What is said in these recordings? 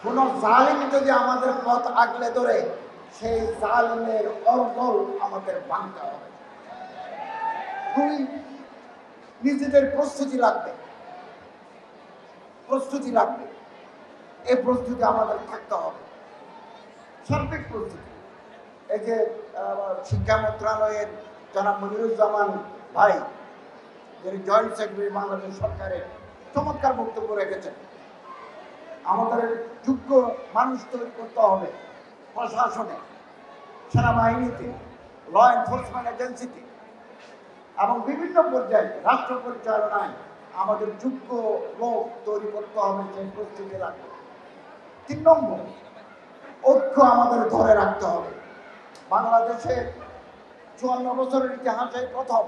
কোন জালিম যদি আমাদের পথ আগলে ধরে সেই জালিমের অর্গল আমাদের ভাঙতে হবে। দুই, নিজেদের প্রস্তুতি লাগবে। এই প্রস্তুতি আমাদের থাকতে হবে, সার্বিক প্রস্তুতি। এই যে শিক্ষা মন্ত্রণালয়ের জনাব মনিরুজ্জামান ভাই, যিনি জয়েন্ট সেক্রেটারি বাংলাদেশ সরকারের, চমৎকার বক্তব্য রেখেছেন। আমাদের যোগ্য মানুষ তৈরি করতে হবে প্রশাসনে, সেনাবাহিনীতে, ল এনফোর্সমেন্ট এজেন্সিতে এবং বিভিন্ন পর্যায়ে রাষ্ট্র পরিচালনায় আমাদের যোগ্য লোক তৈরি করতে হবে, সেই প্রস্তুতি রাখতে। 3 নম্বর, ঐক্য আমাদের ধরে রাখতে হবে। বাংলাদেশে 54 বছরের ইতিহাসে প্রথম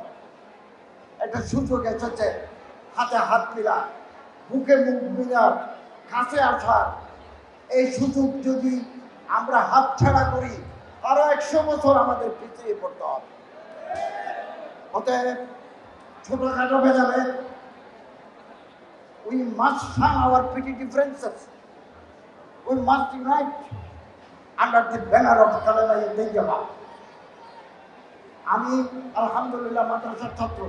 একটা সুযোগ এসেছে, হাতে হাত মিলা, বুকে মুখ মিলার, কাছে আসার। এই সুযোগ যদি আমরা হাতছাড়া করি, আরো 100 বছর আমাদের পিছিয়ে পড়তে হবে। অতএব ছোটখাটো ভেদাভেদ, we must shun our petty differences. We must unite under the banner of Kalama. আমি আলহামদুলিল্লাহ মাদ্রাসার ছাত্র,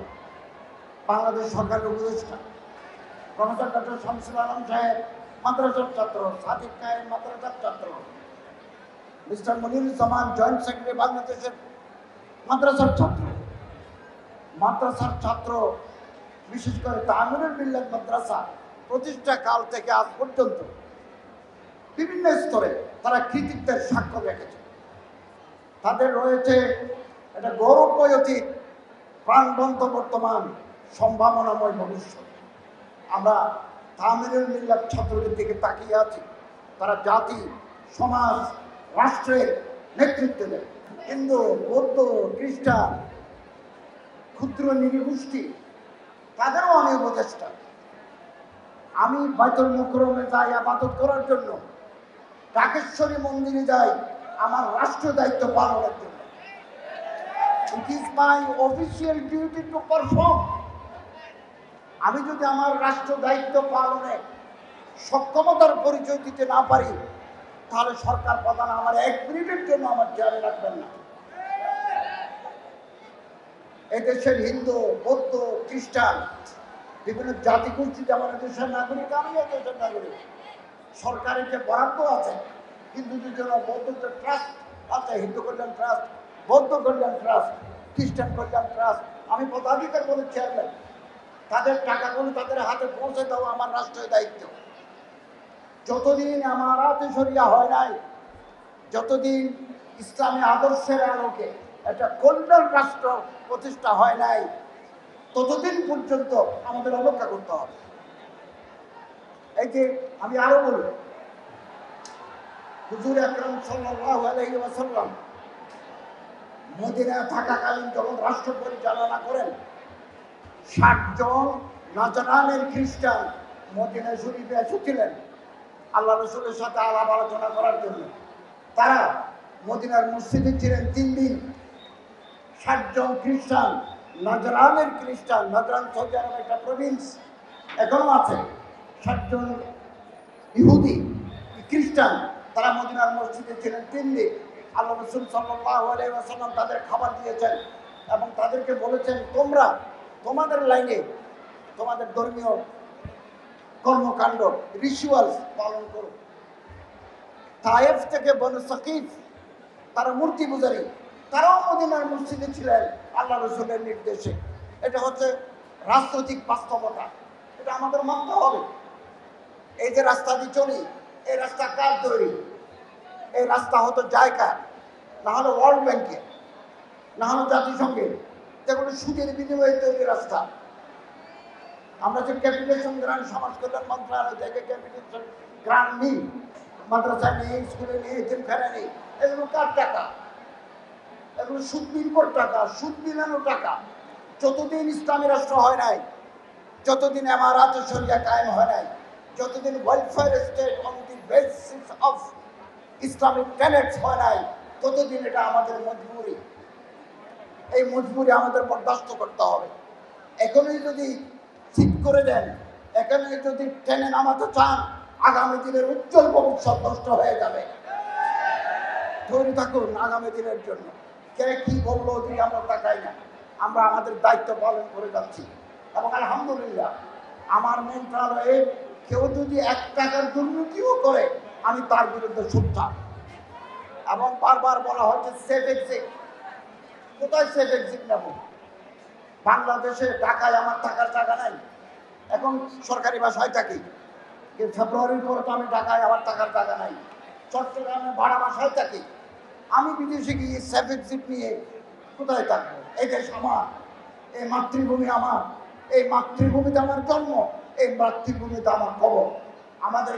বাংলাদেশ সরকারের উপদেষ্টা, প্রফেসর ডক্টর শামসুল আলম সাহেব মাদ্রাসার ছাত্র, সাদিক কায়েম মাদ্রাসার ছাত্র, মিস্টার মনিরুজ্জামান জয়েন্ট সেক্রেটারি বাংলাদেশের মাদ্রাসার ছাত্র। মাদ্রাসার ছাত্র, বিশেষ করে তামিলুল মিল্লাত মাদ্রাসা প্রতিষ্ঠা কাল থেকে আজ পর্যন্ত বিভিন্ন স্তরে তারা কৃতিত্বের সাক্ষ্য রেখেছে। তাদের রয়েছে একটা গৌরবময় অতীত, প্রাণবন্ত বর্তমান, সম্ভাবনাময় ভবিষ্যৎ। আমরা তামিলুল মিল্লাত ছাত্রদের দিকে তাকিয়ে আছি। তারা জাতি, সমাজ, রাষ্ট্রের নেতৃত্ব দেয়। হিন্দু, বৌদ্ধ, খ্রিস্টান, ক্ষুদ্র নৃগোষ্ঠী, তাদেরও অনেক উপদেষ্টা। আমি বাইতুল মুকররমে যাই ইবাদত করার জন্য, ঢাকেশ্বরী মন্দিরে যাই আমার রাষ্ট্র দায়িত্ব পালনের জন্য। It is my official duty to perform. আমি যদি আমার রাষ্ট্র দায়িত্ব পালনে সক্ষমতার পরিচয় দিতে না পারি, তাহলে সরকার প্রধান আমার 1 মিনিটের জন্য আমার চেয়ারে রাখবেন না। এদেশের হিন্দু, বৌদ্ধ, খ্রিস্টান, বিভিন্ন জাতিগোষ্ঠী আমাদের দেশের নাগরিক, আমিও দেশের নাগরিক। সরকারের যে বরাদ্দ আছে, হিন্দুদের জন্য বৌদ্ধদের ট্রাস্ট আছে, হিন্দু কল্যাণ ট্রাস্ট, বৌদ্ধ কল্যাণ ট্রাস্ট, খ্রিস্টান কল্যাণ ট্রাস্ট। আমি পদাধিকার বলে চেয়ারম্যান। তাদের টাকাগুলো তাদের হাতে পৌঁছে দেওয়া আমার রাষ্ট্রের দায়িত্ব। যতদিন আমার হাতে সরিয়া হয় নাই, যতদিন ইসলামী আদর্শের আলোকে একটা কল্যাণ রাষ্ট্র প্রতিষ্ঠা হয় নাই, ততদিন পর্যন্ত আমাদের অপেক্ষা করতে হবে। এই যে আমি আরো বলি, হুজুর আকরাম সাল্লাল্লাহু আলাইহি ওয়াসাল্লাম মদিনায় থাকাকালীন যখন রাষ্ট্র পরিচালনা করেন, 60 জন নাজরানের খ্রিস্টান মদিনা শরীফে এসেছিলেন আল্লাহ রসুলের সাথে আলাপ আলোচনা করার জন্য। তারা মদিনার মসজিদে ছিলেন 3 দিন। 60 জন খ্রিস্টান, নাজরানের খ্রিস্টান, নাজরান সৌদি আরবের একটা প্রভিন্স, এখনো আছে। 60 জন ইহুদি খ্রিস্টান, তারা মদিনার মসজিদে ছিলেন 3 দিন। আল্লাহ রসুল সাল্লাল্লাহু আলাইহি ওয়াসাল্লাম তাদের খাবার দিয়েছেন এবং তাদেরকে বলেছেন, তোমরা তোমাদের লাইনে তোমাদের ধর্মীয় কর্মকাণ্ড, রিচুয়ালস পালন করো। তায়েফ থেকে বনু সাকিফ, তারা মূর্তি পূজারী, তারাও মদিনার মসজিদে ছিলেন আল্লাহ রসুলের নির্দেশে। এটা হচ্ছে রাজনৈতিক বাস্তবতা, এটা আমাদের মানতে হবে। এই যে রাস্তা দিয়ে চলি, এই রাস্তা কার তৈরি? এই রাস্তা হতো জায়গা, না হলে ওয়ার্ল্ড ব্যাংকের, না হলে জাতিসংঘের, যেগুলো সুদের বিনিময়ে তৈরি রাস্তা। আমরা যে ক্যাপিটেশন গ্রান্ট সমাজ কল্যাণ মন্ত্রণালয় থেকে ক্যাপিটেশন গ্রান্ট নিই, মাদ্রাসা নিয়ে, স্কুলে নিয়ে, এতিমখানা নিই, এগুলো কার টাকা? এগুলো সুদ বিনিময় টাকা, সুদ মিলানো টাকা। যতদিন ইসলামী রাষ্ট্র হয় নাই, যতদিন আমারাতে শরিয়া কায়েম হয় নাই, যতদিন welfare state on the basis of Islamic tenets হয় নাই, ততদিন এটা আমাদের মজবুরি। এই মজবুরি আমাদের বরদাস্ত করতে হবে। এখনই যদি ঠিক করে দেন, এখানে যদি টেনে নামাতে চান, আগামী দিনের উজ্জ্বল ভবিষ্যৎ নষ্ট হয়ে যাবে। তৈরি থাকুন আগামী দিনের জন্য। কে কি বললো যদি আমরা তাকাই না, আমরা আমাদের দায়িত্ব পালন করে যাচ্ছি। এবং আলহামদুলিল্লাহ আমার মন্ত্রণালয়ে কেউ যদি 1 টাকার দুর্নীতিও করে আমি তার বিরুদ্ধে সোচ্চার। এবং বারবার বলা হচ্ছে সেফ এক্সিট। কোথায় সেফ এক্সিট নেব? বাংলাদেশে ঢাকায় আমার থাকার জায়গা নাই, এখন সরকারি বাসায় থাকি। ফেব্রুয়ারির পরে তো আমি ঢাকায় আমার থাকার জায়গা নাই, চট্টগ্রামে ভাড়া বাসায় থাকি। আমি বিদেশে গিয়ে সেফ এক্সিট নিয়ে কোথায় থাকবো? এই দেশ আমার, এই মাতৃভূমি আমার, এই মাতৃভূমিতে আমার জন্ম, এই মাতৃভূমিতে আমার কবর। আমাদের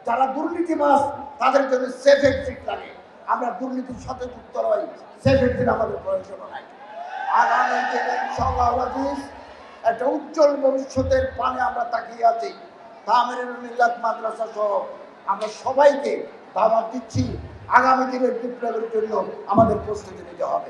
যারা দুর্নীতিবাজ তাদের জন্য সেফ এক্সিট লাগে। আমরা দুর্নীতির সাথে যুক্ত রই, সেফ এক্সিট আমাদের প্রয়োজন নাই। আগামী দিনে ইনশাআল্লাহ আজিজ একটা উজ্জ্বল ভবিষ্যতের পানে আমরা তাকিয়ে আছি। তামিরুল মিল্লাত মাদ্রাসা সহ আমরা সবাইকে দাওয়াত দিচ্ছি, আগামী দিনের বিপ্লবের জন্য আমাদের প্রস্তুতি নিতে হবে।